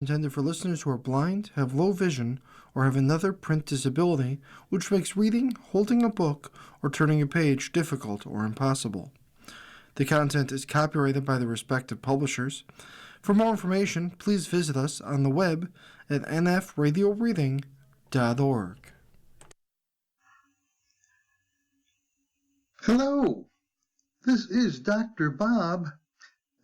Intended for listeners who are blind, have low vision, or have another print disability, which makes reading, holding a book, or turning a page difficult or impossible. The content is copyrighted by the respective publishers. For more information, please visit us on the web at nfradioreading.org. Hello, this is Dr. Bob,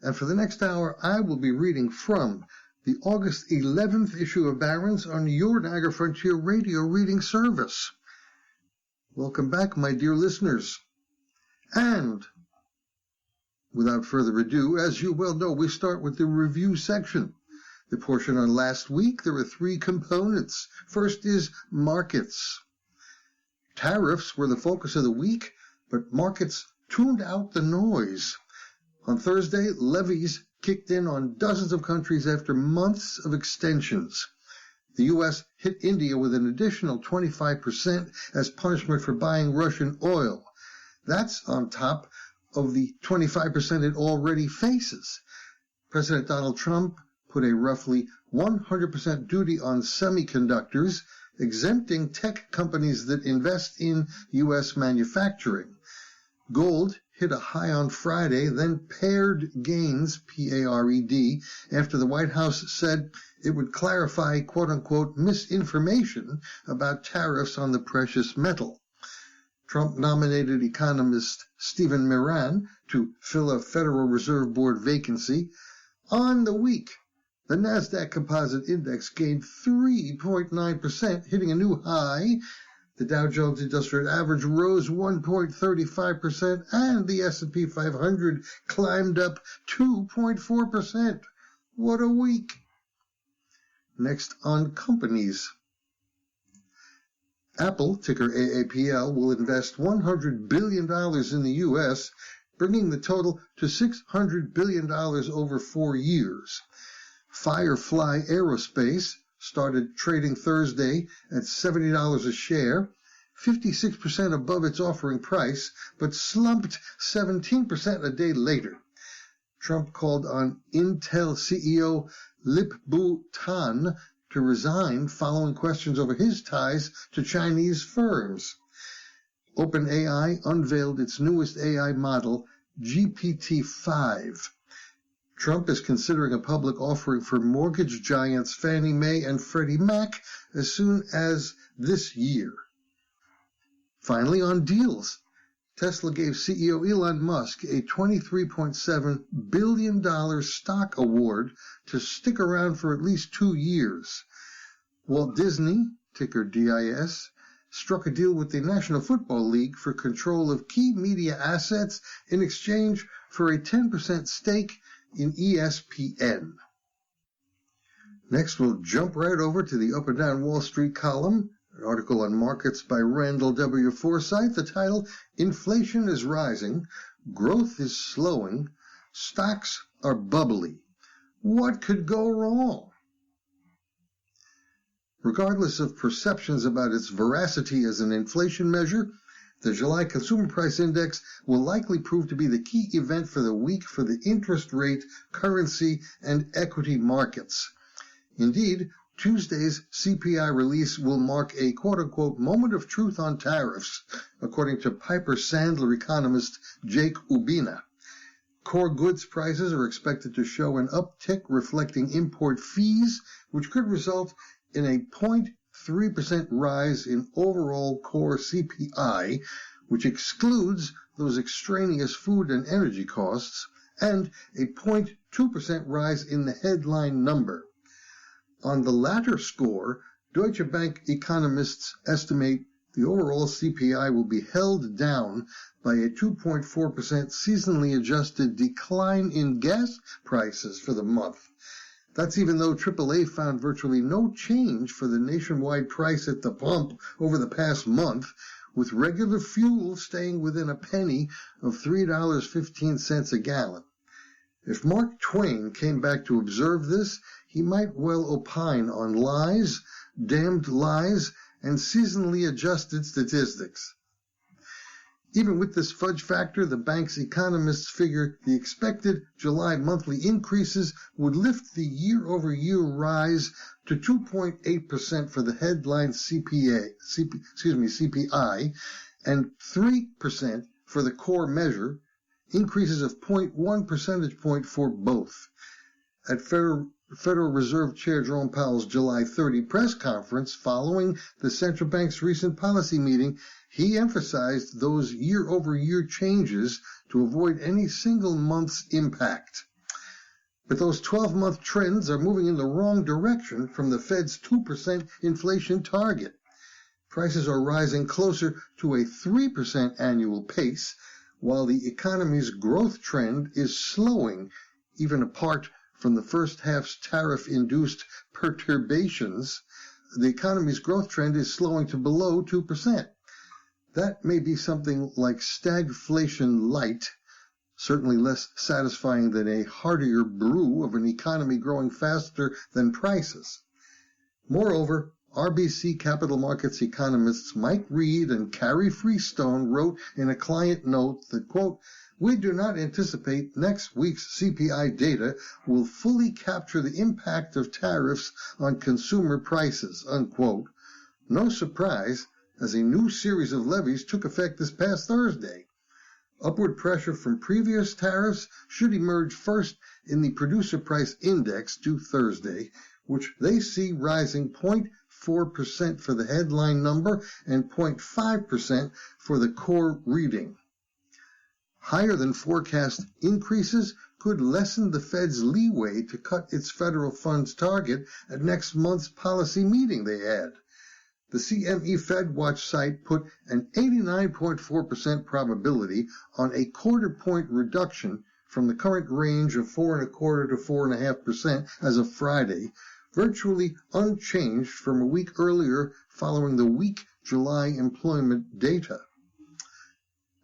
and for the next hour I will be reading from the August 11th issue of Barron's on your Niagara Frontier Radio Reading Service. Welcome back, my dear listeners. And without further ado, as you well know, we start with the review section. The portion on last week, there are three components. First is markets. Tariffs were the focus of the week, but markets tuned out the noise. On Thursday, levies kicked in on dozens of countries after months of extensions. The U.S. hit India with an additional 25% as punishment for buying Russian oil. That's on top of the 25% it already faces. President Donald Trump put a roughly 100% duty on semiconductors, exempting tech companies that invest in U.S. manufacturing. Gold hit a high on Friday, then pared gains, P-A-R-E-D, after the White House said it would clarify, quote-unquote, misinformation about tariffs on the precious metal. Trump nominated economist Stephen Moran to fill a Federal Reserve Board vacancy. On the week, the NASDAQ Composite Index gained 3.9%, hitting a new high. The Dow Jones Industrial Average rose 1.35%, and the S&P 500 climbed up 2.4%. What a week! Next on companies. Apple, ticker AAPL, will invest $100 billion in the U.S., bringing the total to $600 billion over 4 years. Firefly Aerospace started trading Thursday at $70 a share, 56% above its offering price, but slumped 17% a day later. Trump called on Intel CEO Lip-Bu Tan to resign following questions over his ties to Chinese firms. OpenAI unveiled its newest AI model, GPT-5. Trump is considering a public offering for mortgage giants Fannie Mae and Freddie Mac as soon as this year. Finally, on deals, Tesla gave CEO Elon Musk a $23.7 billion stock award to stick around for at least 2 years. Walt Disney, ticker DIS, struck a deal with the National Football League for control of key media assets in exchange for a 10% stake in ESPN. Next, we'll jump right over to the Up and Down Wall Street column, an article on markets by Randall W. Forsythe, the title, Inflation is Rising, Growth is Slowing, Stocks are Bubbly. What could go wrong? Regardless of perceptions about its veracity as an inflation measure, the July Consumer Price Index will likely prove to be the key event for the week for the interest rate, currency, and equity markets. Indeed, Tuesday's CPI release will mark a quote-unquote moment of truth on tariffs, according to Piper Sandler economist Jake Ubina. Core goods prices are expected to show an uptick reflecting import fees, which could result in a 0.3% rise in overall core CPI, which excludes those extraneous food and energy costs, and a 0.2% rise in the headline number. On the latter score, Deutsche Bank economists estimate the overall CPI will be held down by a 2.4% seasonally adjusted decline in gas prices for the month. That's even though AAA found virtually no change for the nationwide price at the pump over the past month, with regular fuel staying within a penny of $3.15 a gallon. If Mark Twain came back to observe this, he might well opine on lies, damned lies, and seasonally adjusted statistics. Even with this fudge factor, the bank's economists figure the expected July monthly increases would lift the year-over-year rise to 2.8% for the headline CPI, and 3% for the core measure, increases of 0.1 percentage point for both. At Federal Reserve Chair Jerome Powell's July 30 press conference following the central bank's recent policy meeting, he emphasized those year-over-year changes to avoid any single month's impact. But those 12-month trends are moving in the wrong direction from the Fed's 2% inflation target. Prices are rising closer to a 3% annual pace, while the economy's growth trend is slowing, even apart from the first half's tariff-induced perturbations. The economy's growth trend is slowing to below 2%. That may be something like stagflation light, certainly less satisfying than a heartier brew of an economy growing faster than prices. Moreover, RBC Capital Markets economists Mike Reed and Carrie Freestone wrote in a client note that, quote, "We do not anticipate next week's CPI data will fully capture the impact of tariffs on consumer prices," unquote. No surprise, as a new series of levies took effect this past Thursday. Upward pressure from previous tariffs should emerge first in the Producer Price Index due Thursday, which they see rising 0.4% for the headline number and 0.5% for the core reading. Higher than forecast increases could lessen the Fed's leeway to cut its federal funds target at next month's policy meeting, they add. The CME FedWatch site put an 89.4% probability on a quarter-point reduction from the current range of 4.25% to 4.5% as of Friday, virtually unchanged from a week earlier following the weak July employment data.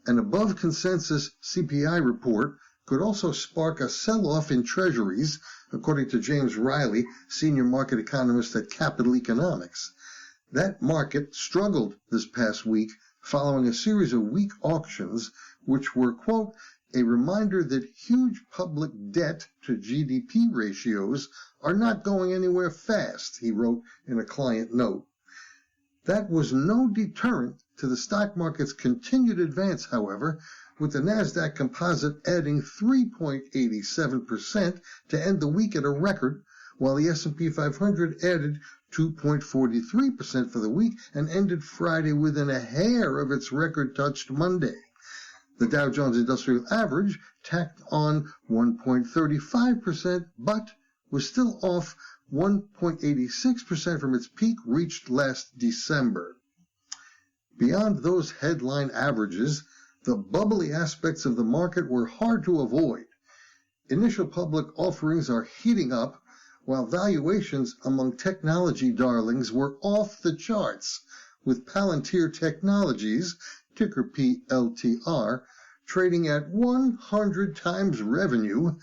An above-consensus CPI report could also spark a sell-off in treasuries, according to James Riley, senior market economist at Capital Economics. That market struggled this past week following a series of weak auctions, which were, quote, "a reminder that huge public debt to GDP ratios are not going anywhere fast," he wrote in a client note. That was no deterrent to the stock market's continued advance, however, with the NASDAQ composite adding 3.87% to end the week at a record, while the S&P 500 added 2.43% for the week and ended Friday within a hair of its record-touched Monday. The Dow Jones Industrial Average tacked on 1.35%, but was still off 1.86% from its peak reached last December. Beyond those headline averages, the bubbly aspects of the market were hard to avoid. Initial public offerings are heating up, while valuations among technology darlings were off the charts, with Palantir Technologies, ticker PLTR, trading at 100 times revenue,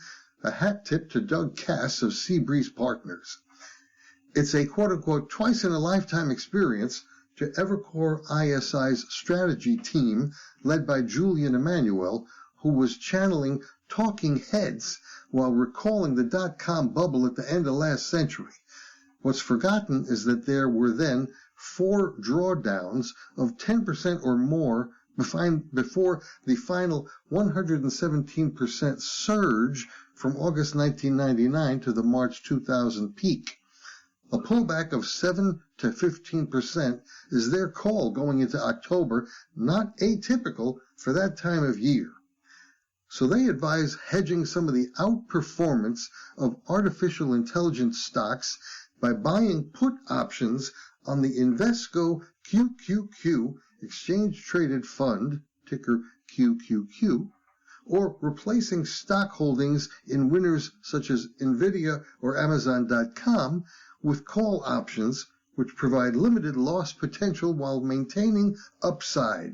a hat tip to Doug Cass of Seabreeze Partners. It's a quote-unquote twice-in-a-lifetime experience to Evercore ISI's strategy team led by Julian Emanuel, who was channeling talking heads while recalling the dot-com bubble at the end of last century. What's forgotten is that there were then 4 drawdowns of 10% or more before the final 117% surge from August 1999 to the March 2000 peak. A pullback of 7 to 15% is their call going into October, not atypical for that time of year. So they advise hedging some of the outperformance of artificial intelligence stocks by buying put options on the Invesco QQQ exchange-traded fund, ticker QQQ, or replacing stock holdings in winners such as Nvidia or Amazon.com with call options which provide limited loss potential while maintaining upside.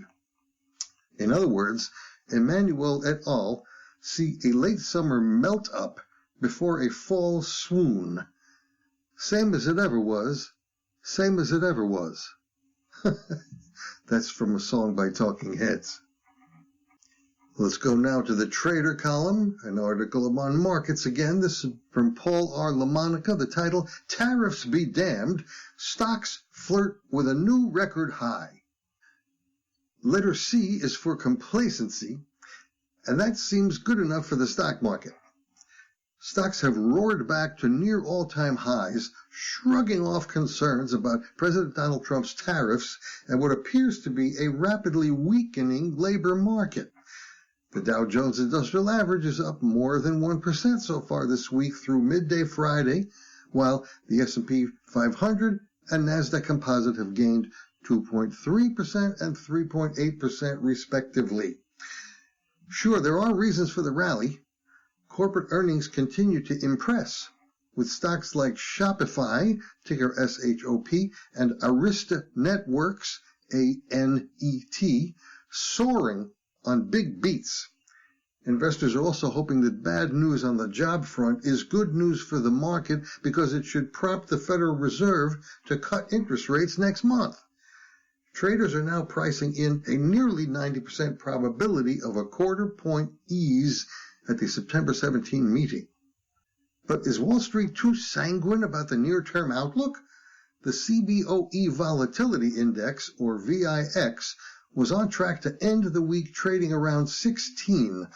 In other words, Emmanuel et al. See a late summer melt-up before a fall swoon. Same as it ever was, same as it ever was. That's from a song by Talking Heads. Let's go now to the Trader column, an article on markets again. This is from Paul R. LaMonica. The title, Tariffs Be Damned, Stocks Flirt with a New Record High. Letter C is for complacency, and that seems good enough for the stock market. Stocks have roared back to near all-time highs, shrugging off concerns about President Donald Trump's tariffs and what appears to be a rapidly weakening labor market. The Dow Jones Industrial Average is up more than 1% so far this week through midday Friday, while the S&P 500 and NASDAQ Composite have gained 2.3% and 3.8% respectively. Sure, there are reasons for the rally. Corporate earnings continue to impress, with stocks like Shopify, ticker SHOP, and Arista Networks, ANET, soaring on big beats. Investors are also hoping that bad news on the job front is good news for the market because it should prompt the Federal Reserve to cut interest rates next month. Traders are now pricing in a nearly 90% probability of a quarter-point ease at the September 17 meeting. But is Wall Street too sanguine about the near-term outlook? The CBOE Volatility Index, or VIX, was on track to end the week trading around 16,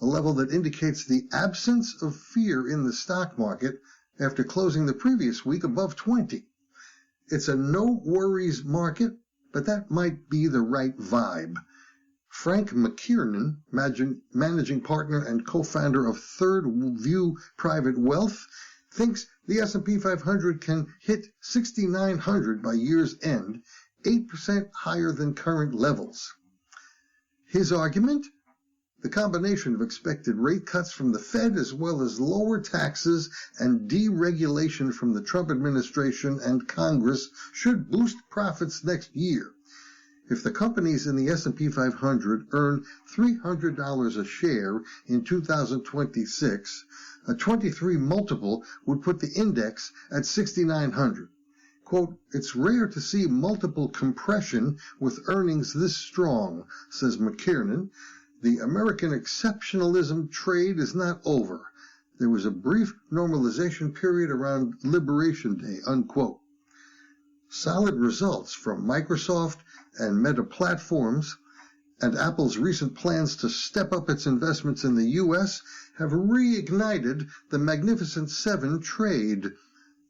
a level that indicates the absence of fear in the stock market after closing the previous week above 20. It's a no-worries market, but that might be the right vibe. Frank McKiernan, managing partner and co-founder of Third View Private Wealth, thinks the S&P 500 can hit 6,900 by year's end, 8% higher than current levels. His argument? The combination of expected rate cuts from the Fed as well as lower taxes and deregulation from the Trump administration and Congress should boost profits next year. If the companies in the S&P 500 earn $300 a share in 2026, a 23 multiple would put the index at 6,900. Quote, it's rare to see multiple compression with earnings this strong, says McKiernan. The American exceptionalism trade is not over. There was a brief normalization period around Liberation Day, unquote. Solid results from Microsoft and Meta Platforms and Apple's recent plans to step up its investments in the U.S. have reignited the Magnificent Seven trade.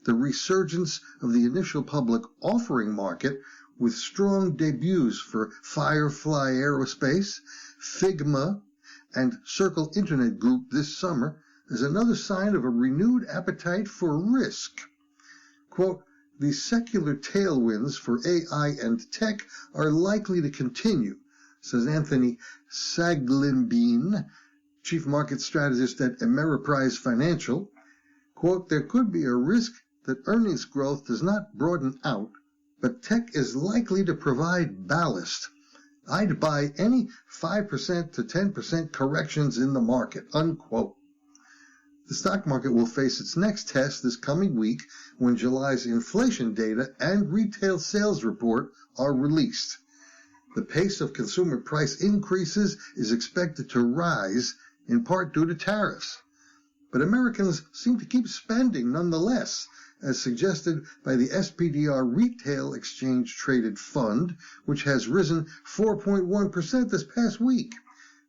The resurgence of the initial public offering market with strong debuts for Firefly Aerospace, Figma, and Circle Internet Group this summer is another sign of a renewed appetite for risk. Quote, the secular tailwinds for AI and tech are likely to continue, says Anthony Saglimbine, chief market strategist at Ameriprise Financial. Quote, there could be a risk that earnings growth does not broaden out, but tech is likely to provide ballast. I'd buy any 5% to 10% corrections in the market, unquote. The stock market will face its next test this coming week when July's inflation data and retail sales report are released. The pace of consumer price increases is expected to rise, in part due to tariffs. But Americans seem to keep spending nonetheless, as suggested by the SPDR Retail Exchange Traded Fund, which has risen 4.1% this past week.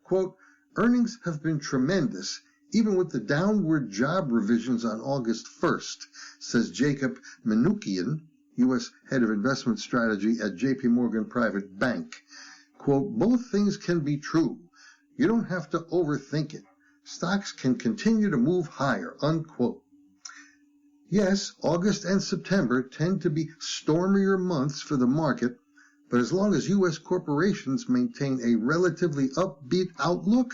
Quote, earnings have been tremendous, even with the downward job revisions on August 1st, says Jacob Manukian, U.S. Head of Investment Strategy at J.P. Morgan Private Bank. Quote, both things can be true. You don't have to overthink it. Stocks can continue to move higher, unquote. Yes, August and September tend to be stormier months for the market, but as long as U.S. corporations maintain a relatively upbeat outlook,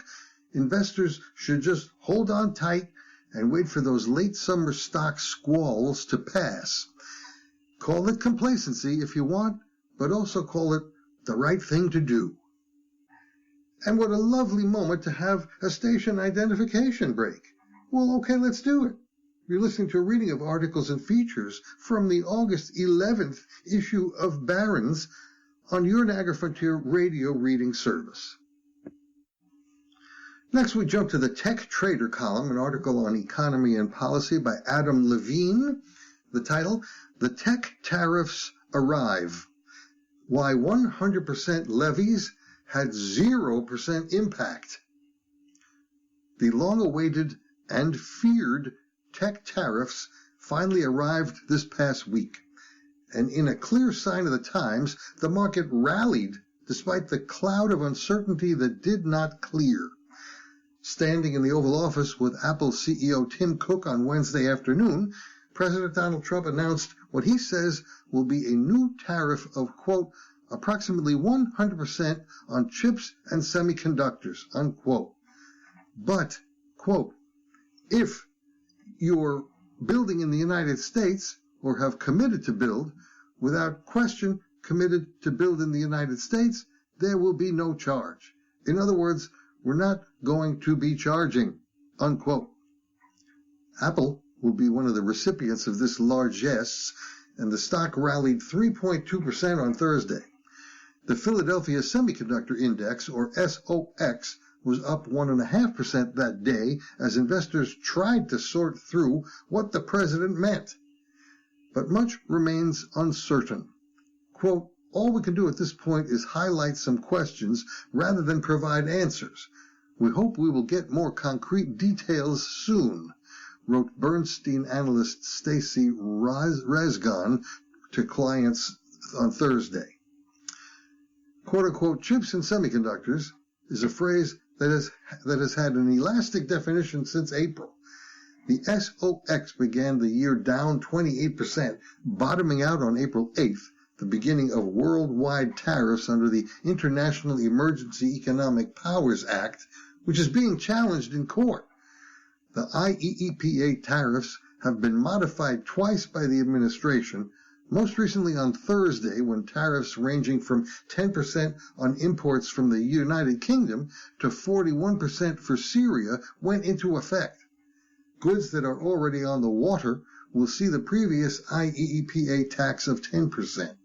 investors should just hold on tight and wait for those late summer stock squalls to pass. Call it complacency if you want, but also call it the right thing to do. And what a lovely moment to have a station identification break. Well, okay, let's do it. You're listening to a reading of articles and features from the August 11th issue of Barron's on your Niagara Frontier radio reading service. Next, we jump to the Tech Trader column, an article on economy and policy by Adam Levine. The title, The Tech Tariffs Arrive. Why 100% levies had 0% impact. The long-awaited and feared tech tariffs finally arrived this past week. And in a clear sign of the times, the market rallied despite the cloud of uncertainty that did not clear. Standing in the Oval Office with Apple CEO Tim Cook on Wednesday afternoon, President Donald Trump announced what he says will be a new tariff of, quote, approximately 100% on chips and semiconductors, unquote. But, quote, if you're building in the United States or have committed to build, without question committed to build in the United States, there will be no charge. In other words, we're not going to be charging, unquote. Apple will be one of the recipients of this largesse, and the stock rallied 3.2% on Thursday. The Philadelphia Semiconductor Index, or SOX, was up 1.5% that day as investors tried to sort through what the president meant. But much remains uncertain. Quote, all we can do at this point is highlight some questions rather than provide answers. We hope we will get more concrete details soon, wrote Bernstein analyst Stacy Rasgon to clients on Thursday. Quote-unquote, chips and semiconductors is a phrase that has had an elastic definition since April. The SOX began the year down 28%, bottoming out on April 8th, the beginning of worldwide tariffs under the International Emergency Economic Powers Act, which is being challenged in court. The IEEPA tariffs have been modified twice by the administration, most recently on Thursday when tariffs ranging from 10% on imports from the United Kingdom to 41% for Syria went into effect. Goods that are already on the water will see the previous IEEPA tax of 10%.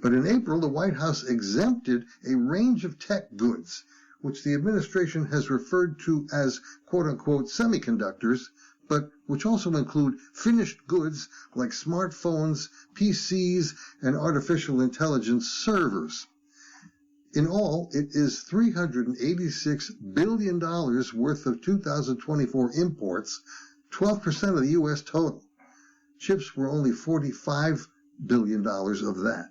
But in April, the White House exempted a range of tech goods, which the administration has referred to as quote-unquote semiconductors, but which also include finished goods like smartphones, PCs, and artificial intelligence servers. In all, it is $386 billion worth of 2024 imports, 12% of the U.S. total. Chips were only $45 billion of that.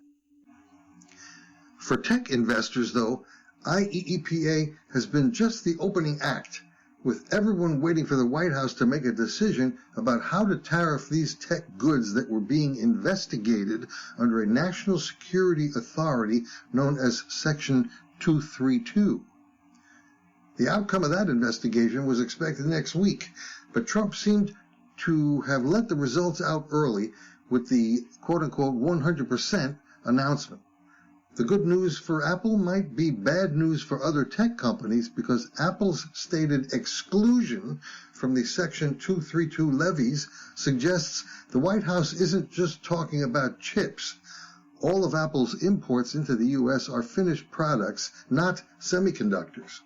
For tech investors, though, IEEPA has been just the opening act, with everyone waiting for the White House to make a decision about how to tariff these tech goods that were being investigated under a national security authority known as Section 232. The outcome of that investigation was expected next week, but Trump seemed to have let the results out early with the quote-unquote 100% announcement. The good news for Apple might be bad news for other tech companies because Apple's stated exclusion from the Section 232 levies suggests the White House isn't just talking about chips. All of Apple's imports into the U.S. are finished products, not semiconductors.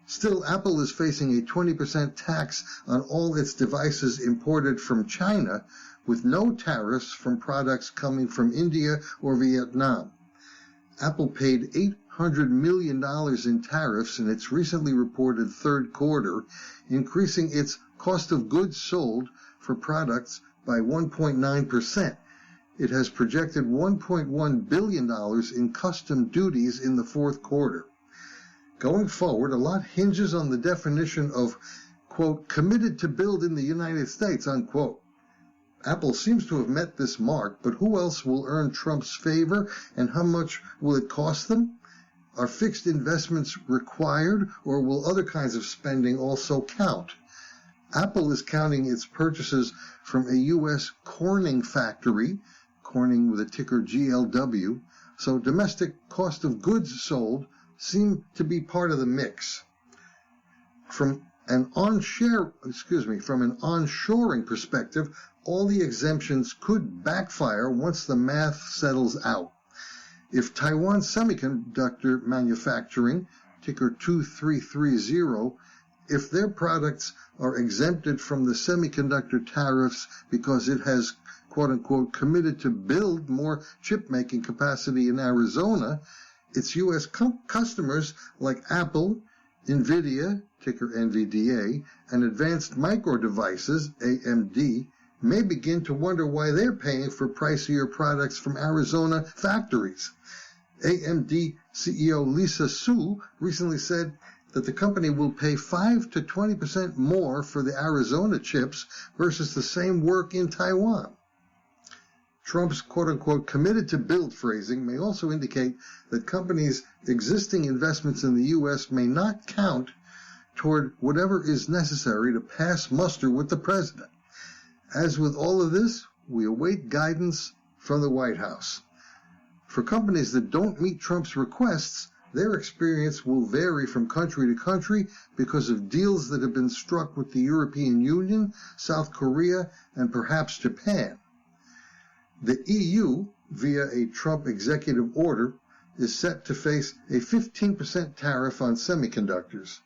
Still, Apple is facing a 20% tax on all its devices imported from China, with no tariffs from products coming from India or Vietnam. Apple paid $800 million in tariffs in its recently reported third quarter, increasing its cost of goods sold for products by 1.9%. It has projected $1.1 billion in custom duties in the fourth quarter. Going forward, a lot hinges on the definition of, quote, committed to build in the United States, unquote. Apple seems to have met this mark, but who else will earn Trump's favor, and how much will it cost them? Are fixed investments required, or will other kinds of spending also count? Apple is counting its purchases from a U.S. Corning factory, Corning with a ticker GLW, so domestic cost of goods sold seem to be part of the mix. From an onshoring perspective, all the exemptions could backfire once the math settles out. If Taiwan semiconductor manufacturing ticker 2330, if their products are exempted from the semiconductor tariffs because it has, quote-unquote, committed to build more chip-making capacity in Arizona, its U.S. customers like Apple, NVIDIA, ticker NVDA, and Advanced Micro Devices, AMD, may begin to wonder why they're paying for pricier products from Arizona factories. AMD CEO Lisa Su recently said that the company will pay 5 to 20% more for the Arizona chips versus the same work in Taiwan. Trump's quote-unquote committed to build phrasing may also indicate that companies' existing investments in the U.S. may not count toward whatever is necessary to pass muster with the president. As with all of this, we await guidance from the White House. For companies that don't meet Trump's requests, their experience will vary from country to country because of deals that have been struck with the European Union, South Korea, and perhaps Japan. The EU, via a Trump executive order, is set to face a 15% tariff on semiconductors.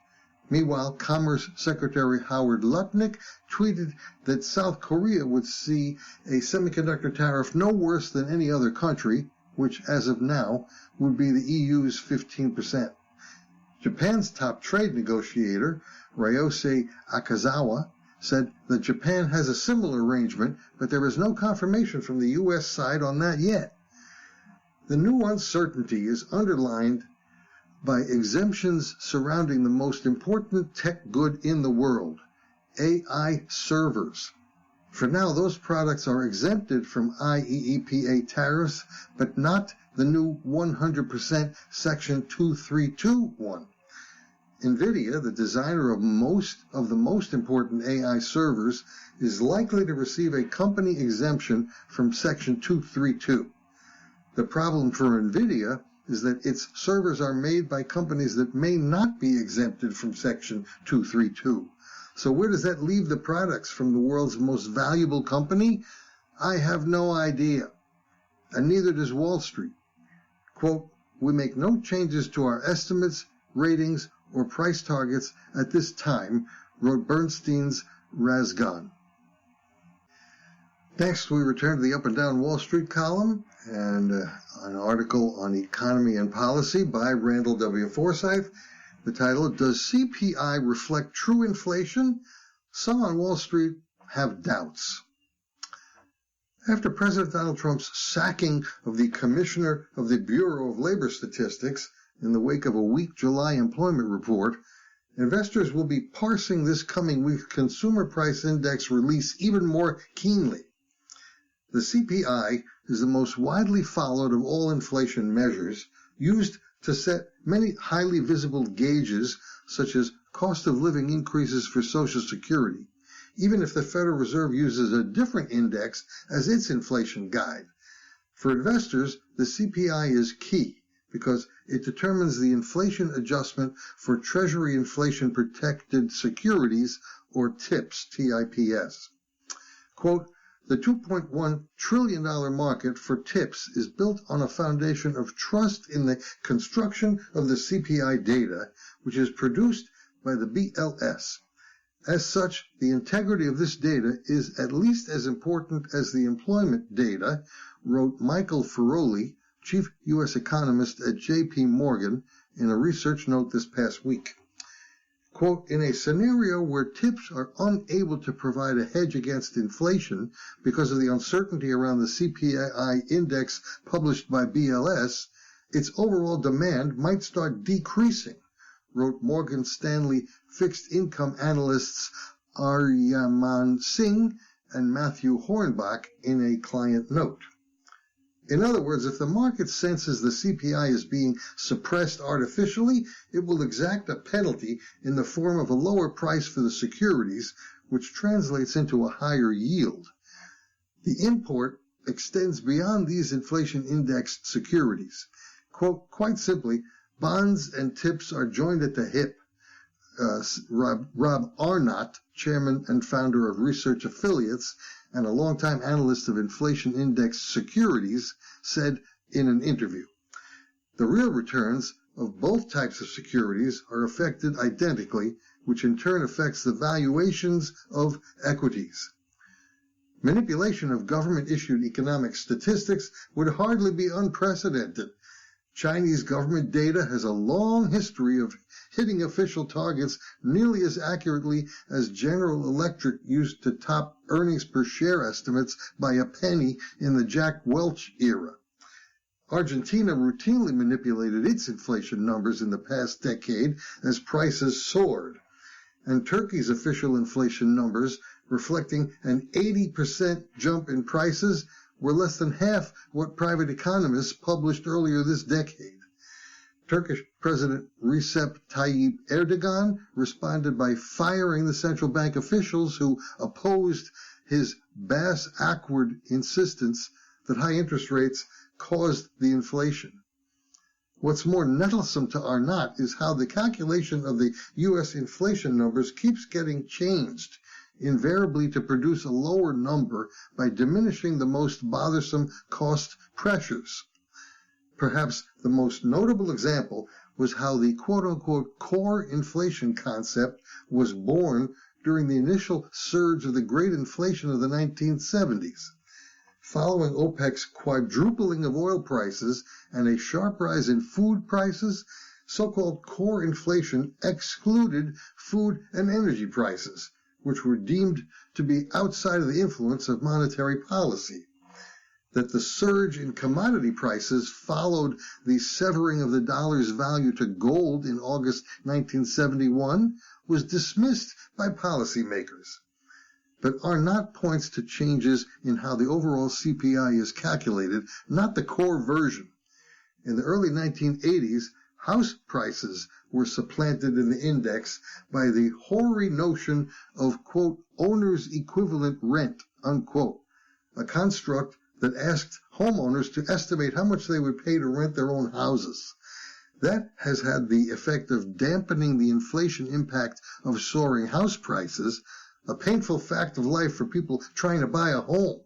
Meanwhile, Commerce Secretary Howard Lutnick tweeted that South Korea would see a semiconductor tariff no worse than any other country, which, as of now, would be the EU's 15%. Japan's top trade negotiator, Ryose Akazawa, said that Japan has a similar arrangement, but there is no confirmation from the U.S. side on that yet. The new uncertainty is underlined by exemptions surrounding the most important tech good in the world, AI servers. For now, those products are exempted from IEEPA tariffs, but not the new 100% Section 232 one. NVIDIA, the designer of most of the most important AI servers, is likely to receive a company exemption from Section 232. The problem for NVIDIA is that its servers are made by companies that may not be exempted from Section 232. So where does that leave the products from the world's most valuable company? I have no idea. And neither does Wall Street. Quote, "We make no changes to our estimates, ratings, or price targets at this time," wrote Bernstein's Razgan. Next, we return to the Up and Down Wall Street column and an article on economy and policy by Randall W. Forsythe. The title, "Does CPI reflect true inflation? Some on Wall Street have doubts." After President Donald Trump's sacking of the Commissioner of the Bureau of Labor Statistics in the wake of a weak July employment report, investors will be parsing this coming week's Consumer Price Index release even more keenly. The CPI is the most widely followed of all inflation measures, used to set many highly visible gauges, such as cost of living increases for Social Security, even if the Federal Reserve uses a different index as its inflation guide. For investors, the CPI is key because it determines the inflation adjustment for Treasury inflation-protected securities, or TIPS, T-I-P-S. Quote, "The $2.1 trillion market for TIPS is built on a foundation of trust in the construction of the CPI data, which is produced by the BLS. As such, the integrity of this data is at least as important as the employment data," wrote Michael Ferroli, chief U.S. economist at J.P. Morgan, in a research note this past week. Quote, "In a scenario where TIPS are unable to provide a hedge against inflation because of the uncertainty around the CPI index published by BLS, its overall demand might start decreasing," wrote Morgan Stanley fixed income analysts Aryaman Singh and Matthew Hornbach in a client note. In other words, if the market senses the CPI is being suppressed artificially, it will exact a penalty in the form of a lower price for the securities, which translates into a higher yield. The import extends beyond these inflation-indexed securities. Quote, "Quite simply, bonds and TIPS are joined at the hip." Rob Arnott, chairman and founder of Research Affiliates and a longtime analyst of inflation-indexed securities, said in an interview. "The real returns of both types of securities are affected identically, which in turn affects the valuations of equities. Manipulation of government-issued economic statistics would hardly be unprecedented. Chinese government data has a long history of hitting official targets nearly as accurately as General Electric used to top earnings per share estimates by a penny in the Jack Welch era. Argentina routinely manipulated its inflation numbers in the past decade as prices soared, and Turkey's official inflation numbers, reflecting an 80% jump in prices, were less than half what private economists published earlier this decade. Turkish President Recep Tayyip Erdogan responded by firing the central bank officials who opposed his bass-ackward insistence that high interest rates caused the inflation. What's more nettlesome to Arnott is how the calculation of the U.S. inflation numbers keeps getting changed, invariably to produce a lower number by diminishing the most bothersome cost pressures. Perhaps the most notable example was how the quote-unquote core inflation concept was born during the initial surge of the great inflation of the 1970s. Following OPEC's quadrupling of oil prices and a sharp rise in food prices, so-called core inflation excluded food and energy prices, which were deemed to be outside of the influence of monetary policy. That the surge in commodity prices followed the severing of the dollar's value to gold in August 1971 was dismissed by policymakers. But Arnott points to changes in how the overall CPI is calculated, not the core version. In the early 1980s, house prices were supplanted in the index by the hoary notion of, quote, owner's equivalent rent, unquote, a construct that asked homeowners to estimate how much they would pay to rent their own houses. That has had the effect of dampening the inflation impact of soaring house prices, a painful fact of life for people trying to buy a home.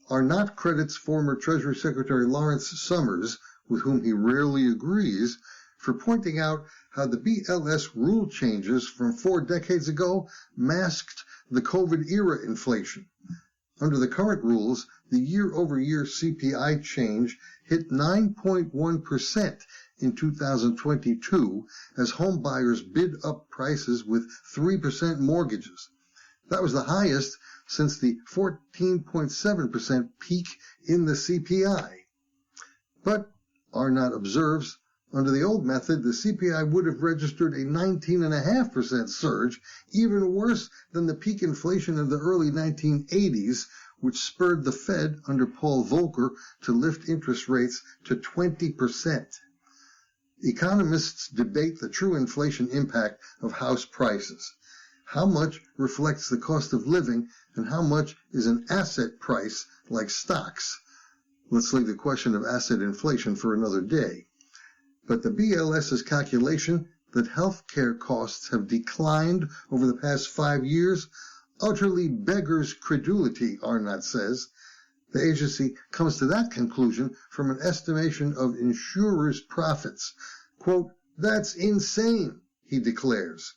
Arnott credits former Treasury Secretary Lawrence Summers, with whom he rarely agrees, for pointing out how the BLS rule changes from 4 decades ago masked the COVID-era inflation. Under the current rules, the year-over-year CPI change hit 9.1% in 2022 as home buyers bid up prices with 3% mortgages. That was the highest since the 14.7% peak in the CPI. But, Arnott observes, under the old method, the CPI would have registered a 19.5% surge, even worse than the peak inflation of the early 1980s, which spurred the Fed under Paul Volcker to lift interest rates to 20%. Economists debate the true inflation impact of house prices. How much reflects the cost of living and how much is an asset price like stocks? Let's leave the question of asset inflation for another day. But the BLS's calculation that healthcare costs have declined over the past 5 years utterly beggars credulity, Arnott says. The agency comes to that conclusion from an estimation of insurers' profits. Quote, that's insane, he declares.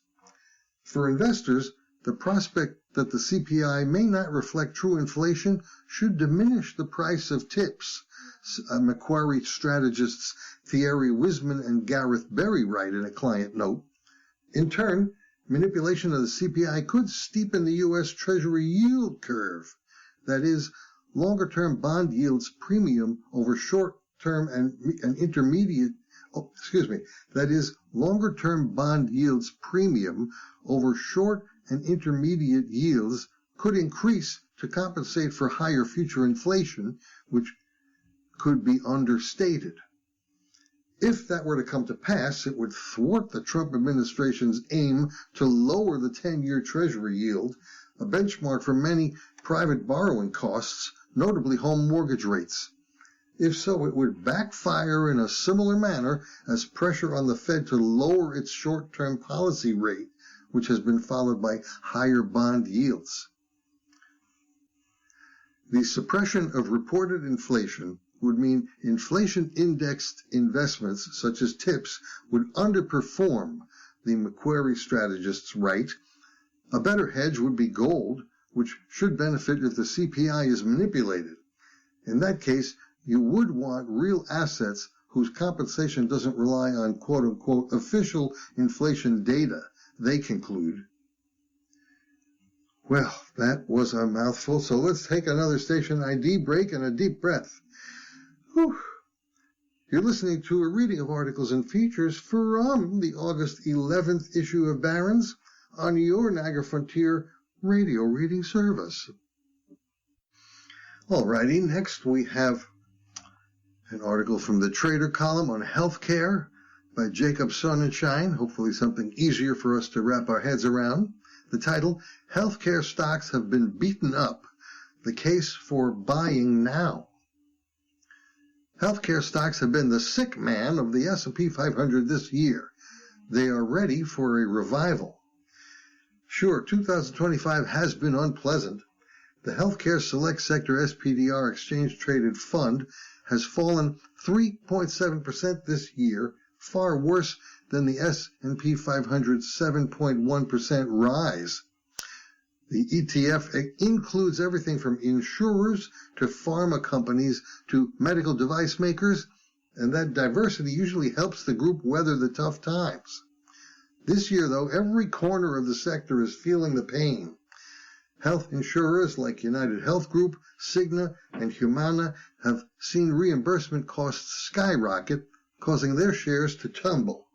For investors, the prospect that the CPI may not reflect true inflation should diminish the price of tips. Macquarie strategists Thierry Wisman and Gareth Berry write in a client note. In turn, manipulation of the CPI could steepen the U.S. Treasury yield curve. That is, longer-term bond yields premium over short-term and intermediate. That is, longer-term bond yields premium over short and intermediate yields could increase to compensate for higher future inflation, which could be understated. If that were to come to pass, it would thwart the Trump administration's aim to lower the 10-year Treasury yield, a benchmark for many private borrowing costs, notably home mortgage rates. If so, it would backfire in a similar manner as pressure on the Fed to lower its short-term policy rate, which has been followed by higher bond yields. The suppression of reported inflation would mean inflation-indexed investments, such as TIPS, would underperform, the Macquarie strategists write. A better hedge would be gold, which should benefit if the CPI is manipulated. In that case, you would want real assets whose compensation doesn't rely on quote-unquote official inflation data, they conclude. Well, that was a mouthful, so let's take another station ID break and a deep breath. Whew. You're listening to a reading of articles and features from the August 11th issue of Barron's on your Niagara Frontier radio reading service. Alrighty, next we have an article from the Trader column on healthcare by Jacob Sonnenschein, hopefully something easier for us to wrap our heads around. The title, Healthcare Stocks Have Been Beaten Up, the Case for Buying Now. Healthcare stocks have been the sick man of the S&P 500 this year. They are ready for a revival. Sure, 2025 has been unpleasant. The Healthcare Select Sector SPDR Exchange-Traded Fund has fallen 3.7% this year, far worse than the S&P 500's 7.1% rise. The ETF includes everything from insurers to pharma companies to medical device makers, and that diversity usually helps the group weather the tough times. This year, though, every corner of the sector is feeling the pain. Health insurers like United Health Group, Cigna, and Humana have seen reimbursement costs skyrocket, causing their shares to tumble.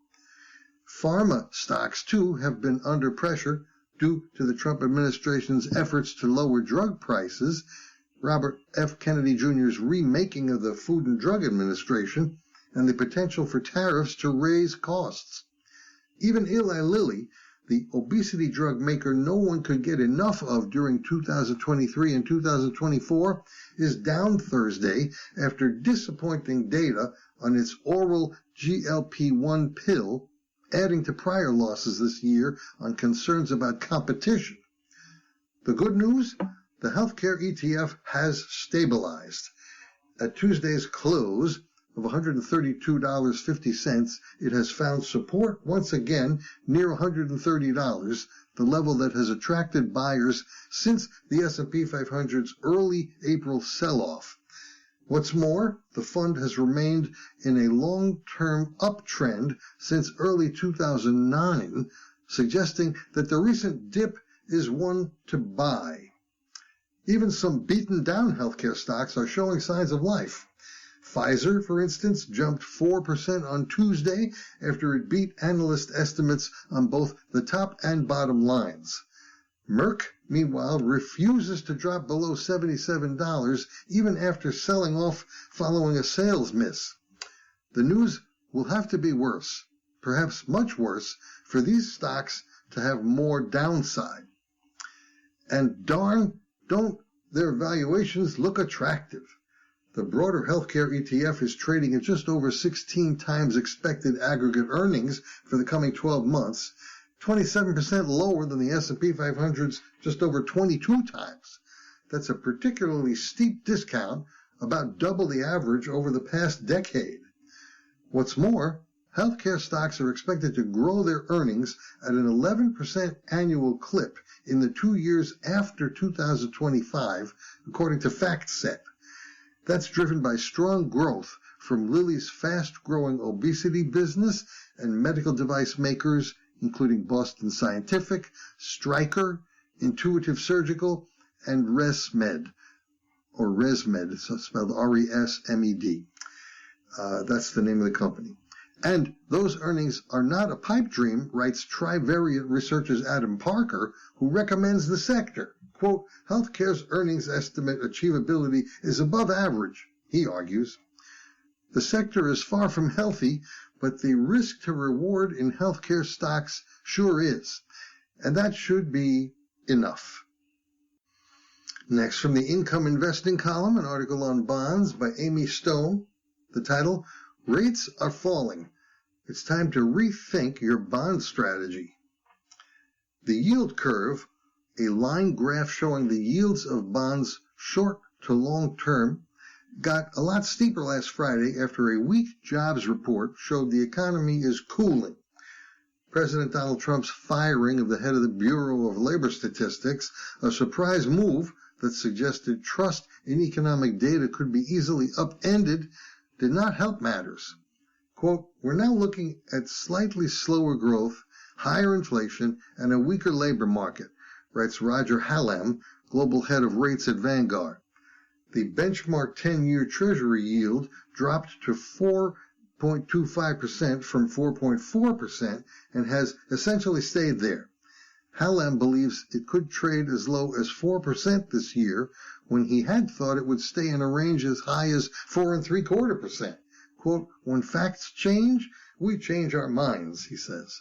Pharma stocks, too, have been under pressure due to the Trump administration's efforts to lower drug prices, Robert F. Kennedy Jr.'s remaking of the Food and Drug Administration, and the potential for tariffs to raise costs. Even Eli Lilly, the obesity drug maker no one could get enough of during 2023 and 2024, is down Thursday after disappointing data on its oral GLP-1 pill, adding to prior losses this year on concerns about competition. The good news? The healthcare ETF has stabilized. At Tuesday's close of $132.50, it has found support once again near $130, the level that has attracted buyers since the S&P 500's early April sell-off. What's more, the fund has remained in a long-term uptrend since early 2009, suggesting that the recent dip is one to buy. Even some beaten-down healthcare stocks are showing signs of life. Pfizer, for instance, jumped 4% on Tuesday after it beat analyst estimates on both the top and bottom lines. Merck, meanwhile, refuses to drop below $77 even after selling off following a sales miss. The news will have to be worse, perhaps much worse, for these stocks to have more downside. And darn, don't their valuations look attractive. The broader healthcare ETF is trading at just over 16 times expected aggregate earnings for the coming 12 months, 27% lower than the S&P 500's just over 22 times. That's a particularly steep discount, about double the average over the past decade. What's more, healthcare stocks are expected to grow their earnings at an 11% annual clip in the 2 years after 2025, according to FactSet. That's driven by strong growth from Lilly's fast-growing obesity business and medical device makers, including Boston Scientific, Stryker, Intuitive Surgical, and ResMed, or ResMed, it's spelled R-E-S-M-E-D. That's the name of the company. And those earnings are not a pipe dream, writes Trivariate Research's Adam Parker, who recommends the sector. Quote, healthcare's earnings estimate achievability is above average, he argues. The sector is far from healthy, but the risk to reward in healthcare stocks sure is. And that should be enough. Next, from the Income Investing column, an article on bonds by Amy Stone. The title, Rates Are Falling. It's time to rethink your bond strategy. The yield curve, a line graph showing the yields of bonds short to long term, got a lot steeper last Friday after a weak jobs report showed the economy is cooling. President Donald Trump's firing of the head of the Bureau of Labor Statistics, a surprise move that suggested trust in economic data could be easily upended, did not help matters. Quote, "We're now looking at slightly slower growth, higher inflation, and a weaker labor market," writes Roger Hallam, global head of rates at Vanguard. The benchmark 10-year Treasury yield dropped to 4.25% from 4.4% and has essentially stayed there. Hallam believes it could trade as low as 4% this year, when he had thought it would stay in a range as high as 4.75%. Quote, "When facts change, we change our minds," he says.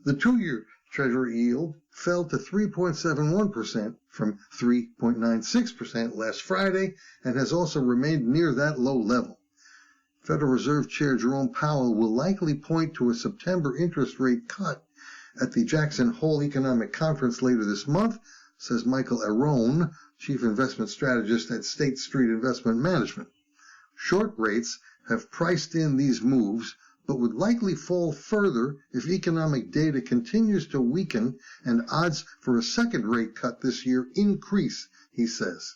The 2-year Treasury yield fell to 3.71% from 3.96% last Friday and has also remained near that low level. Federal Reserve Chair Jerome Powell will likely point to a September interest rate cut at the Jackson Hole Economic Conference later this month, says Michael Barron, chief investment strategist at State Street Investment Management. Short rates have priced in these moves, but would likely fall further if economic data continues to weaken and odds for a second rate cut this year increase, he says.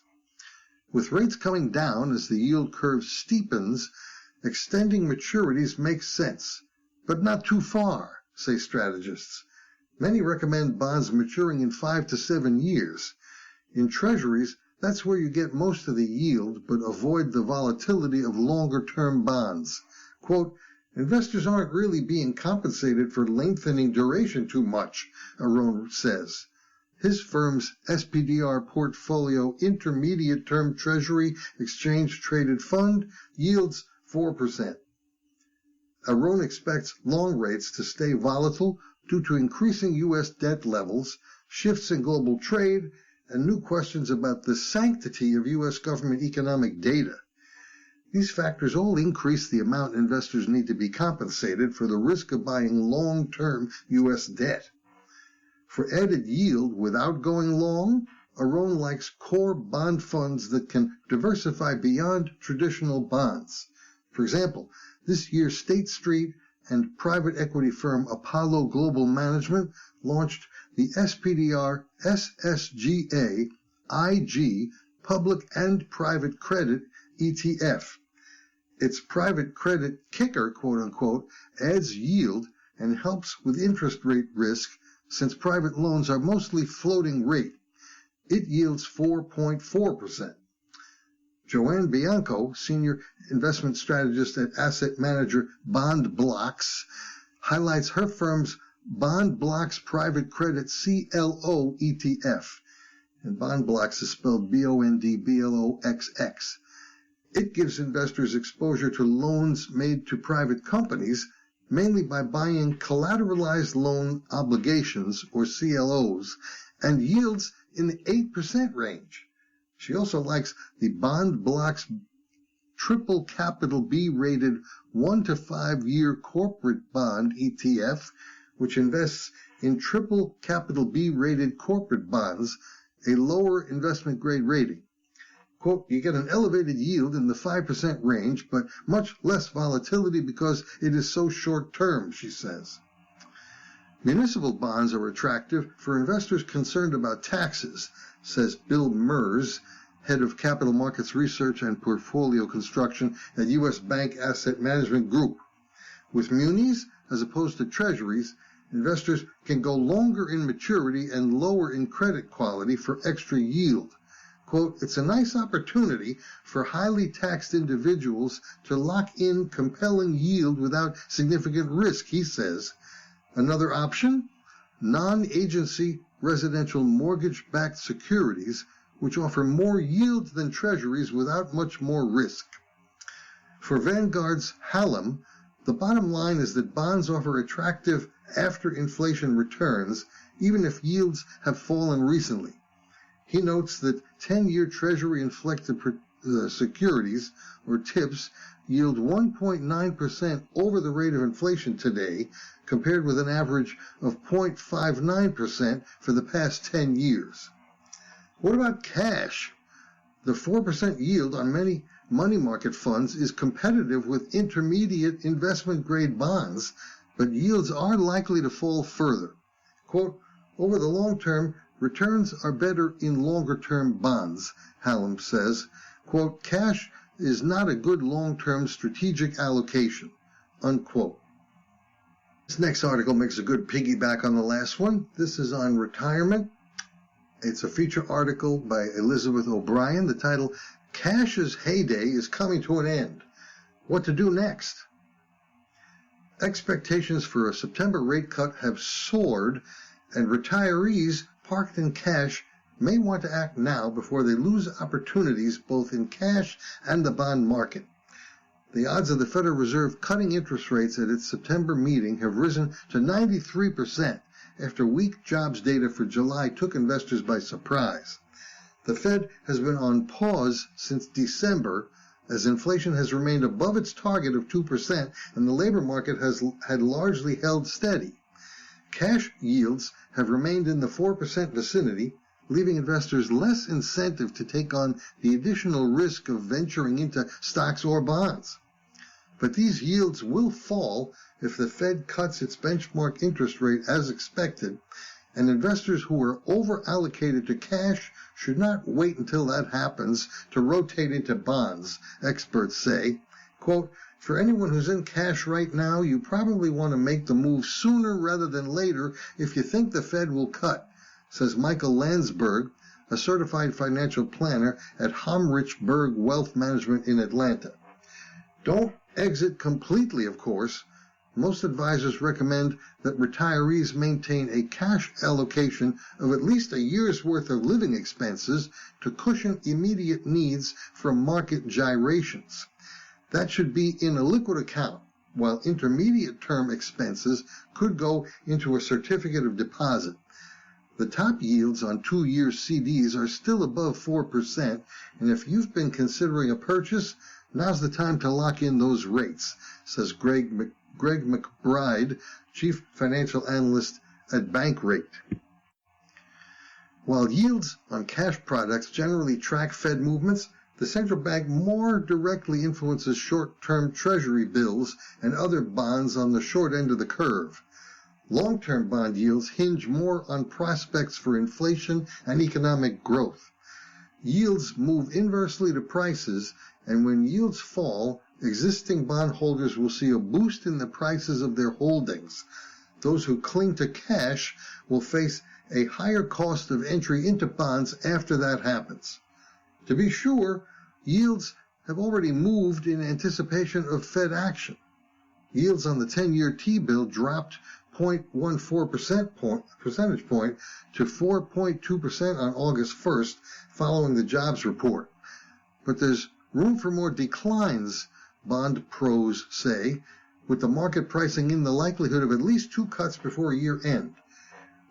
With rates coming down as the yield curve steepens, extending maturities makes sense, but not too far, say strategists. Many recommend bonds maturing in 5 to 7 years. In treasuries, that's where you get most of the yield, but avoid the volatility of longer-term bonds. Quote, "Investors aren't really being compensated for lengthening duration too much," Barron says. His firm's SPDR portfolio intermediate term treasury exchange-traded fund yields 4%. Barron expects long rates to stay volatile due to increasing U.S. debt levels, shifts in global trade, and new questions about the sanctity of U.S. government economic data. These factors all increase the amount investors need to be compensated for the risk of buying long-term U.S. debt. For added yield without going long, Barron likes core bond funds that can diversify beyond traditional bonds. For example, this year State Street and private equity firm Apollo Global Management launched the SPDR SSGA IG Public and Private Credit ETF. Its private credit kicker, quote-unquote, adds yield and helps with interest rate risk since private loans are mostly floating rate. It yields 4.4%. Joanne Bianco, senior investment strategist at asset manager Bond Blocks, highlights her firm's Bond Blocks Private Credit CLO ETF. And Bond Blocks is spelled BONDBLOXX. It gives investors exposure to loans made to private companies, mainly by buying collateralized loan obligations, or CLOs, and yields in the 8% range. She also likes the Bond Blocks Triple Capital B rated 1 to 5 year corporate bond ETF, which invests in Triple Capital B rated corporate bonds, a lower investment grade rating. Quote, "You get an elevated yield in the 5% range, but much less volatility because it is so short term," she says. Municipal bonds are attractive for investors concerned about taxes, says Bill Mers, head of capital markets research and portfolio construction at U.S. Bank Asset Management Group. With munis, as opposed to treasuries, investors can go longer in maturity and lower in credit quality for extra yield. Quote, "It's a nice opportunity for highly taxed individuals to lock in compelling yield without significant risk," he says. Another option? Non-agency residential mortgage-backed securities, which offer more yield than treasuries without much more risk. For Vanguard's Hallam, the bottom line is that bonds offer attractive after-inflation returns, even if yields have fallen recently. He notes that 10-year Treasury-inflected securities, or TIPS, yield 1.9% over the rate of inflation today, compared with an average of 0.59% for the past 10 years. What about cash? The 4% yield on many money market funds is competitive with intermediate investment-grade bonds, but yields are likely to fall further. Quote, over the long term, returns are better in longer-term bonds, Hallam says. Quote, cash is not a good long-term strategic allocation, unquote. This next article makes a good piggyback on the last one. This is on retirement. It's a feature article by Elizabeth O'Brien. The title, Cash's Heyday is Coming to an End. What to do next? Expectations for a September rate cut have soared, and retirees parked in cash may want to act now before they lose opportunities both in cash and the bond market. The odds of the Federal Reserve cutting interest rates at its September meeting have risen to 93% after weak jobs data for July took investors by surprise. The Fed has been on pause since December as inflation has remained above its target of 2% and the labor market had largely held steady. Cash yields have remained in the 4% vicinity, leaving investors less incentive to take on the additional risk of venturing into stocks or bonds. But these yields will fall if the Fed cuts its benchmark interest rate as expected, and investors who are over-allocated to cash should not wait until that happens to rotate into bonds, experts say. Quote, for anyone who's in cash right now, you probably want to make the move sooner rather than later if you think the Fed will cut, says Michael Landsberg, a certified financial planner at Homrich Berg Wealth Management in Atlanta. Don't exit completely, of course. Most advisors recommend that retirees maintain a cash allocation of at least a year's worth of living expenses to cushion immediate needs from market gyrations. That should be in a liquid account, while intermediate term expenses could go into a certificate of deposit. The top yields on 2-year CDs are still above 4%, and if you've been considering a purchase, now's the time to lock in those rates, says Greg McBride, Chief Financial Analyst at Bankrate. While yields on cash products generally track Fed movements, the central bank more directly influences short-term Treasury bills and other bonds on the short end of the curve. Long-term bond yields hinge more on prospects for inflation and economic growth. Yields move inversely to prices, and when yields fall, existing bondholders will see a boost in the prices of their holdings. Those who cling to cash will face a higher cost of entry into bonds after that happens. To be sure, yields have already moved in anticipation of Fed action. Yields on the 10-year T-bill dropped 0.14 percentage point to 4.2% on August 1st following the jobs report. But there's room for more declines, bond pros say, with the market pricing in the likelihood of at least 2 cuts before year end.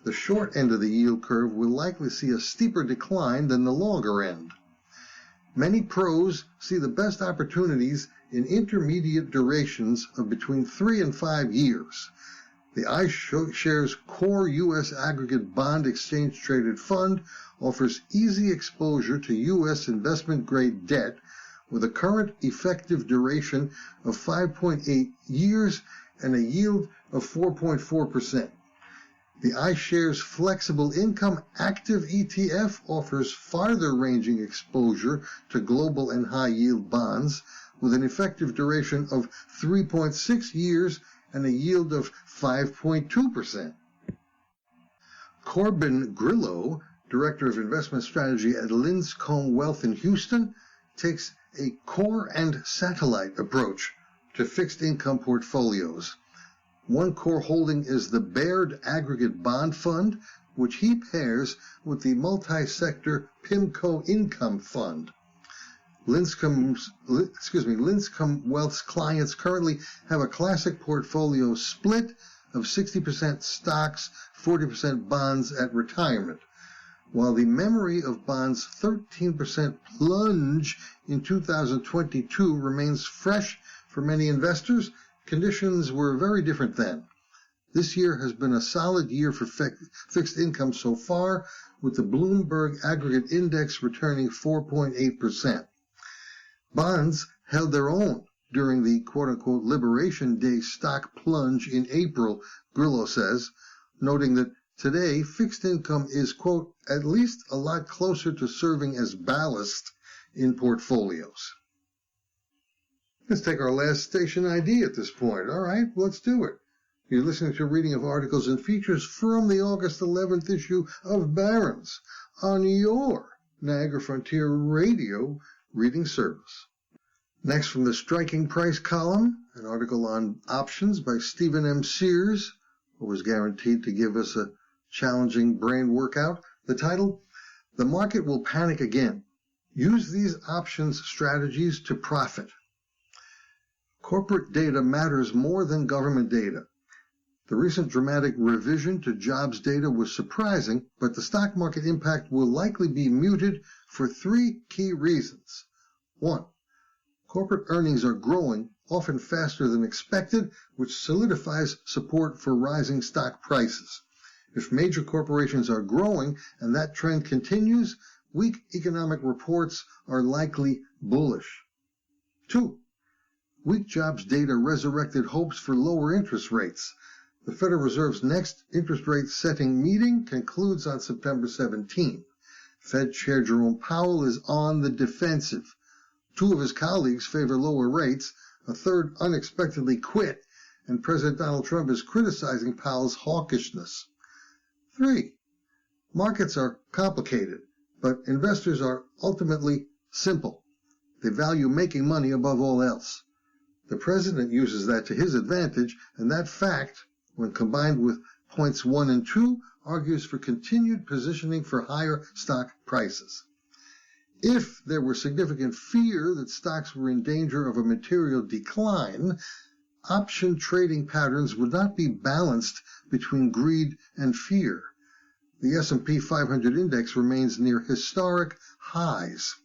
The short end of the yield curve will likely see a steeper decline than the longer end. Many pros see the best opportunities in intermediate durations of between 3 and 5 years. The iShares Core U.S. Aggregate Bond Exchange Traded Fund offers easy exposure to U.S. investment-grade debt with a current effective duration of 5.8 years and a yield of 4.4%. The iShares Flexible Income Active ETF offers farther-ranging exposure to global and high-yield bonds with an effective duration of 3.6 years and a yield of 5.2%. Corbin Grillo, Director of Investment Strategy at Linscomb Wealth in Houston, takes a core and satellite approach to fixed income portfolios. One core holding is the Baird Aggregate Bond Fund, which he pairs with the multi-sector PIMCO Income Fund. Linscomb Wealth's clients currently have a classic portfolio split of 60% stocks, 40% bonds at retirement. While the memory of bonds' 13% plunge in 2022 remains fresh for many investors, conditions were very different then. This year has been a solid year for fixed income so far, with the Bloomberg Aggregate Index returning 4.8%. Bonds held their own during the quote-unquote Liberation Day stock plunge in April, Grillo says, noting that today fixed income is, quote, at least a lot closer to serving as ballast in portfolios. Let's take our last station ID at this point. All right, let's do it. You're listening to a reading of articles and features from the August 11th issue of Barron's on your Niagara Frontier Radio reading service. Next, from the Striking Price column, an article on options by Stephen M. Sears, who was guaranteed to give us a challenging brain workout. The title, The Market Will Panic Again. Use these options strategies to profit. Corporate data matters more than government data. The recent dramatic revision to jobs data was surprising, but the stock market impact will likely be muted for three key reasons. 1. Corporate earnings are growing, often faster than expected, which solidifies support for rising stock prices. If major corporations are growing and that trend continues, weak economic reports are likely bullish. 2. Weak jobs data resurrected hopes for lower interest rates. The Federal Reserve's next interest rate setting meeting concludes on September 17. Fed Chair Jerome Powell is on the defensive. Two of his colleagues favor lower rates, a third unexpectedly quit, and President Donald Trump is criticizing Powell's hawkishness. 3. Markets are complicated, but investors are ultimately simple. They value making money above all else. The president uses that to his advantage, and that fact, when combined with points 1 and 2, argues for continued positioning for higher stock prices. If there were significant fear that stocks were in danger of a material decline, option trading patterns would not be balanced between greed and fear. The S&P 500 index remains near historic highs.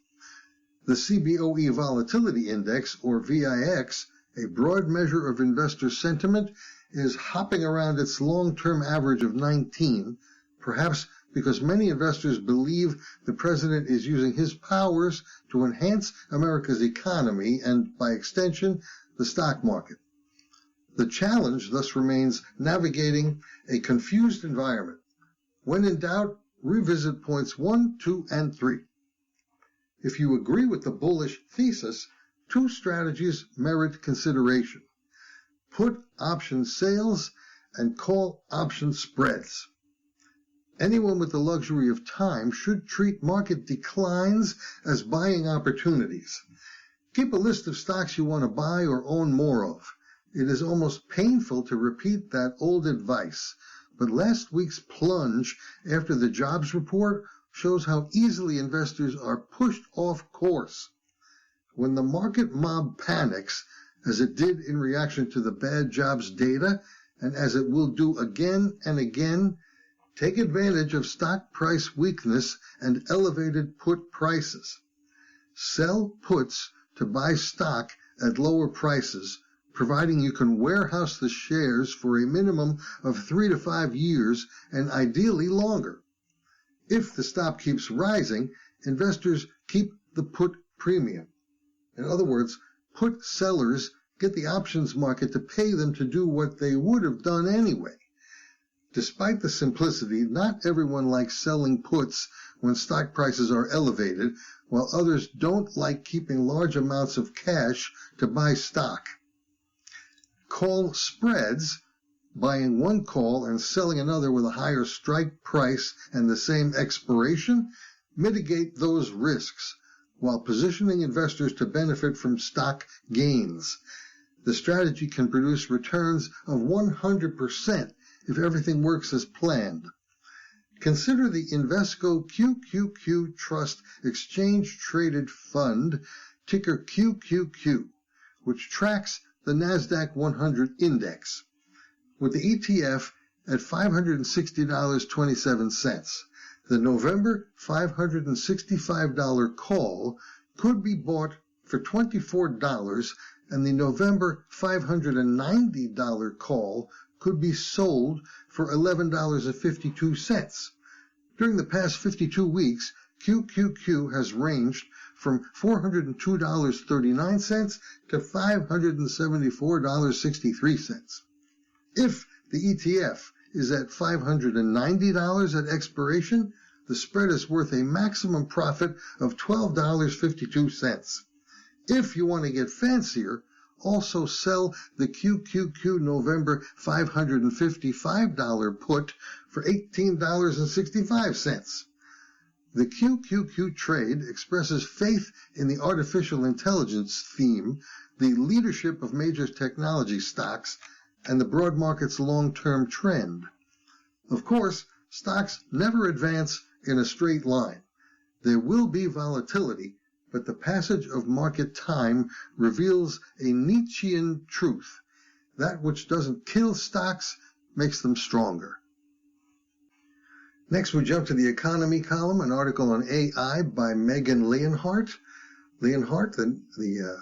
The CBOE Volatility Index, or VIX, a broad measure of investor sentiment, is hopping around its long-term average of 19, perhaps because many investors believe the president is using his powers to enhance America's economy and, by extension, the stock market. The challenge thus remains navigating a confused environment. When in doubt, revisit points 1, 2, and 3. If you agree with the bullish thesis, two strategies merit consideration. Put option sales and call option spreads. Anyone with the luxury of time should treat market declines as buying opportunities. Keep a list of stocks you want to buy or own more of. It is almost painful to repeat that old advice, but last week's plunge after the jobs report shows how easily investors are pushed off course. When the market mob panics, as it did in reaction to the bad jobs data, and as it will do again and again, take advantage of stock price weakness and elevated put prices. Sell puts to buy stock at lower prices, providing you can warehouse the shares for a minimum of 3 to 5 years and ideally longer. If the stock keeps rising, investors keep the put premium. In other words, put sellers get the options market to pay them to do what they would have done anyway. Despite the simplicity, not everyone likes selling puts when stock prices are elevated, while others don't like keeping large amounts of cash to buy stock. Call spreads, buying one call and selling another with a higher strike price and the same expiration, mitigate those risks, while positioning investors to benefit from stock gains. The strategy can produce returns of 100% if everything works as planned. Consider the Invesco QQQ Trust Exchange Traded Fund, ticker QQQ, which tracks the NASDAQ 100 index. With the ETF at $560.27, the November $565 call could be bought for $24, and the November $590 call could be sold for $11.52. During the past 52 weeks, QQQ has ranged from $402.39 to $574.63. If the ETF is at $590 at expiration, the spread is worth a maximum profit of $12.52. If you want to get fancier, also sell the QQQ November $555 put for $18.65. The QQQ trade expresses faith in the artificial intelligence theme, the leadership of major technology stocks, and the broad market's long-term trend. Of course, stocks never advance in a straight line. There will be volatility, but the passage of market time reveals a Nietzschean truth. That which doesn't kill stocks makes them stronger. Next, we jump to the economy column, an article on AI by Megan Leonhardt. The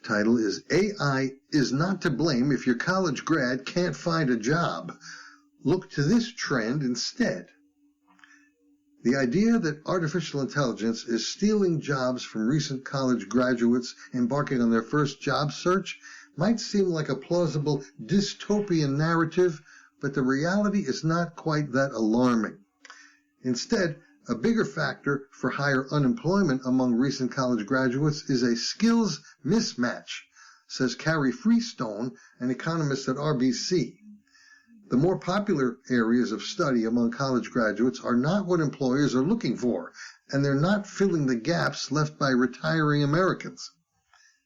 title is AI is not to blame if your college grad can't find a job. Look to this trend instead. The idea that artificial intelligence is stealing jobs from recent college graduates embarking on their first job search might seem like a plausible dystopian narrative, but the reality is not quite that alarming. Instead, a bigger factor for higher unemployment among recent college graduates is a skills mismatch, says Carrie Freestone, an economist at RBC. The more popular areas of study among college graduates are not what employers are looking for, and they're not filling the gaps left by retiring Americans.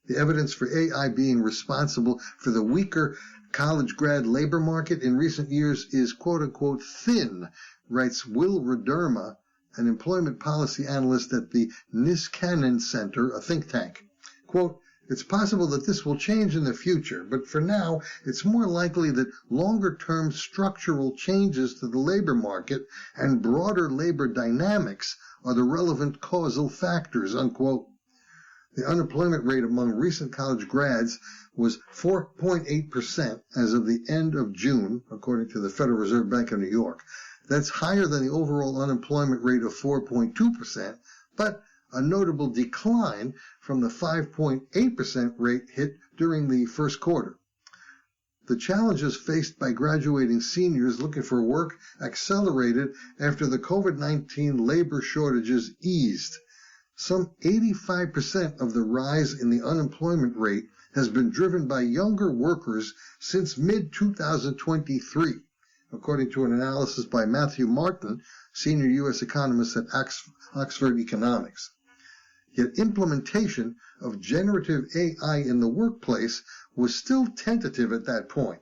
The evidence for AI being responsible for the weaker college grad labor market in recent years is quote-unquote thin, writes Will Rederma, an employment policy analyst at the Niskanen Center, a think tank. Quote, it's possible that this will change in the future, but for now, it's more likely that longer-term structural changes to the labor market and broader labor dynamics are the relevant causal factors, unquote. The unemployment rate among recent college grads was 4.8% as of the end of June, according to the Federal Reserve Bank of New York. That's higher than the overall unemployment rate of 4.2%, but a notable decline from the 5.8% rate hit during the first quarter. The challenges faced by graduating seniors looking for work accelerated after the COVID-19 labor shortages eased. Some 85% of the rise in the unemployment rate has been driven by younger workers since mid-2023, according to an analysis by Matthew Martin, senior U.S. economist at Oxford Economics. Yet implementation of generative AI in the workplace was still tentative at that point.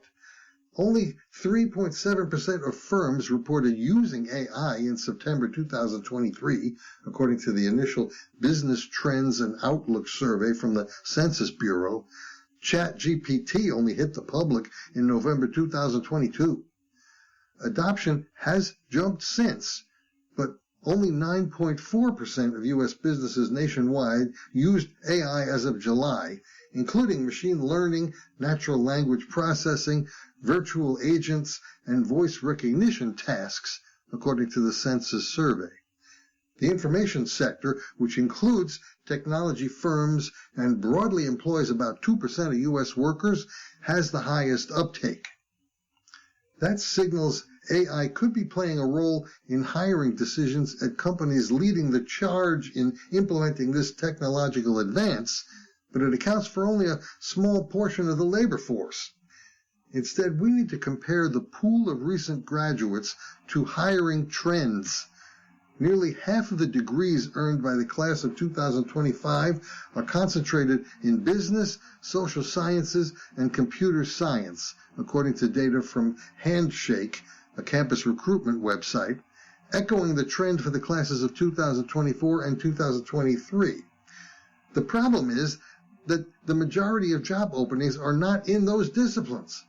Only 3.7% of firms reported using AI in September 2023, according to the initial Business Trends and Outlook survey from the Census Bureau. ChatGPT only hit the public in November 2022. Adoption has jumped since, but only 9.4% of U.S. businesses nationwide used AI as of July, including machine learning, natural language processing, virtual agents, and voice recognition tasks, according to the Census survey. The information sector, which includes technology firms and broadly employs about 2% of U.S. workers, has the highest uptake. That signals AI could be playing a role in hiring decisions at companies leading the charge in implementing this technological advance, but it accounts for only a small portion of the labor force. Instead, we need to compare the pool of recent graduates to hiring trends. Nearly half of the degrees earned by the class of 2025 are concentrated in business, social sciences, and computer science, according to data from Handshake, a campus recruitment website, echoing the trend for the classes of 2024 and 2023. The problem is that the majority of job openings are not in those disciplines.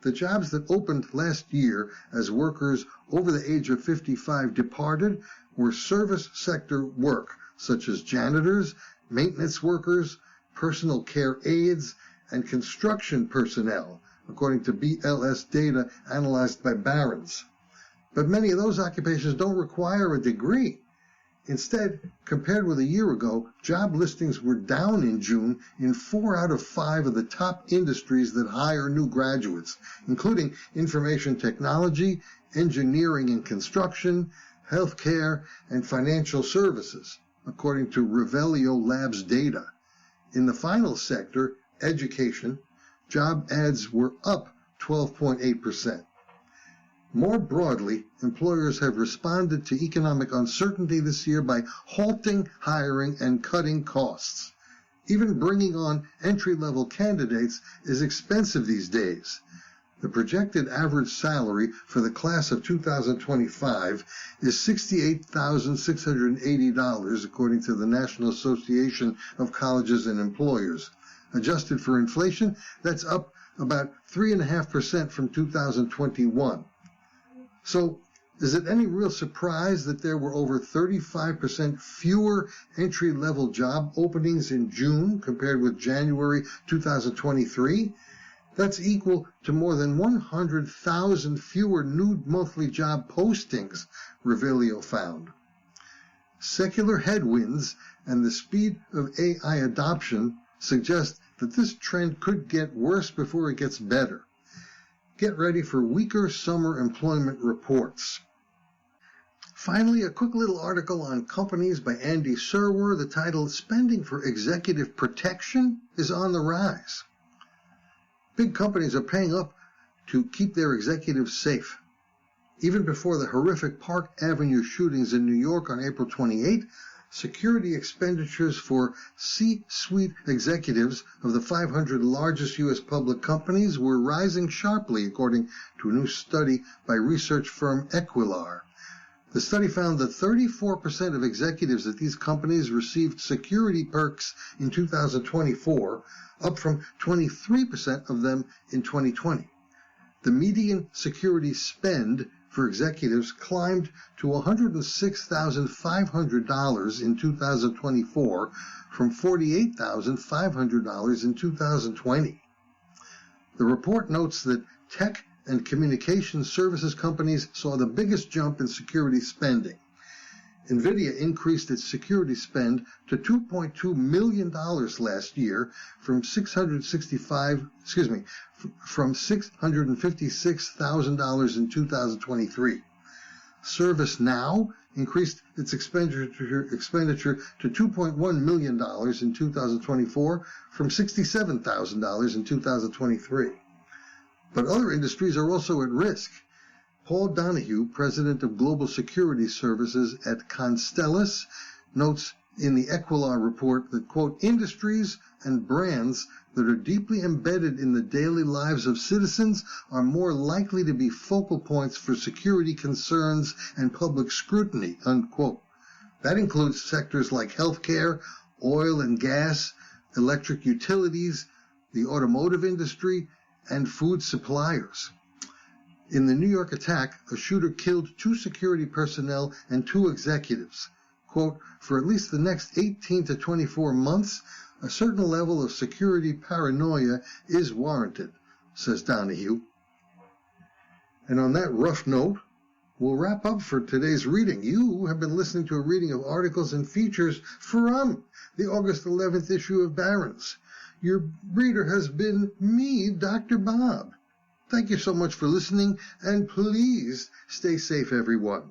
The jobs that opened last year as workers over the age of 55 departed were service sector work, such as janitors, maintenance workers, personal care aides, and construction personnel, according to BLS data analyzed by Barron's. But many of those occupations don't require a degree. Instead, compared with a year ago, job listings were down in June in 4 out of 5 of the top industries that hire new graduates, including information technology, engineering and construction, healthcare, and financial services, according to Revelio Labs data. In the final sector, education, job ads were up 12.8%. More broadly, employers have responded to economic uncertainty this year by halting hiring and cutting costs. Even bringing on entry-level candidates is expensive these days. The projected average salary for the class of 2025 is $68,680, according to the National Association of Colleges and Employers. Adjusted for inflation, that's up about 3.5% from 2021. So, is it any real surprise that there were over 35% fewer entry-level job openings in June compared with January 2023? That's equal to more than 100,000 fewer new monthly job postings, Revelio found. Secular headwinds and the speed of AI adoption suggest that this trend could get worse before it gets better. Get ready for weaker summer employment reports. Finally, a quick little article on companies by Andy Serwer. The title, Spending for Executive Protection is on the Rise. Big companies are paying up to keep their executives safe. Even before the horrific Park Avenue shootings in New York on April 28, security expenditures for C-suite executives of the 500 largest U.S. public companies were rising sharply, according to a new study by research firm Equilar. The study found that 34% of executives at these companies received security perks in 2024, up from 23% of them in 2020. The median security spend for executives climbed to $106,500 in 2024 from $48,500 in 2020. The report notes that tech and communication services companies saw the biggest jump in security spending. NVIDIA increased its security spend to $2.2 million last year from $656,000 in 2023. ServiceNow increased its expenditure to $2.1 million in 2024 from $67,000 in 2023. But other industries are also at risk. Paul Donahue, president of Global Security Services at Constellus, notes in the Equilar report that, quote, industries and brands that are deeply embedded in the daily lives of citizens are more likely to be focal points for security concerns and public scrutiny, unquote. That includes sectors like healthcare, oil and gas, electric utilities, the automotive industry, and food suppliers. In the New York attack, a shooter killed 2 security personnel and 2 executives. Quote, for at least the next 18 to 24 months, a certain level of security paranoia is warranted, says Donahue. And on that rough note, we'll wrap up for today's reading. You have been listening to a reading of articles and features from the August 11th issue of Barron's. Your reader has been me, Dr. Bob. Thank you so much for listening, and please stay safe, everyone.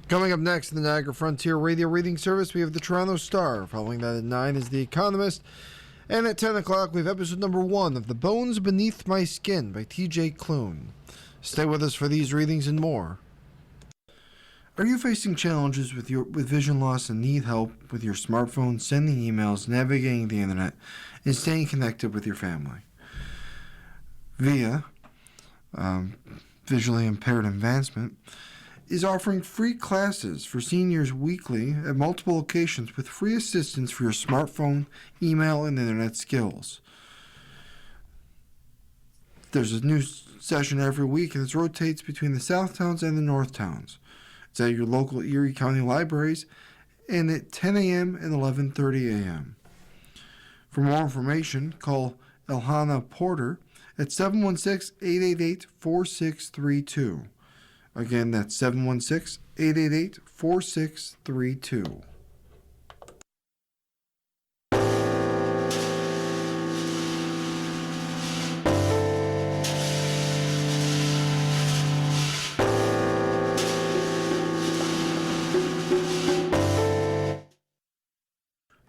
Coming up next in the Niagara Frontier Radio Reading Service, we have the Toronto Star. Following that at 9 is The Economist. And at 10 o'clock, we have episode number 1 of The Bones Beneath My Skin by T.J. Klune. Stay with us for these readings and more. Are you facing challenges with vision loss and need help with your smartphone, sending emails, navigating the internet, and staying connected with your family? VIA, Visually Impaired Advancement, is offering free classes for seniors weekly at multiple locations with free assistance for your smartphone, email, and internet skills. There's a new session every week, and it rotates between the South Towns and the North Towns. It's at your local Erie County libraries and at 10 a.m. and 11:30 a.m. For more information, call Elhana Porter at 716-888-4632. Again, that's 716-888-4632.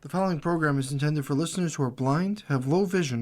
The following program is intended for listeners who are blind, have low vision,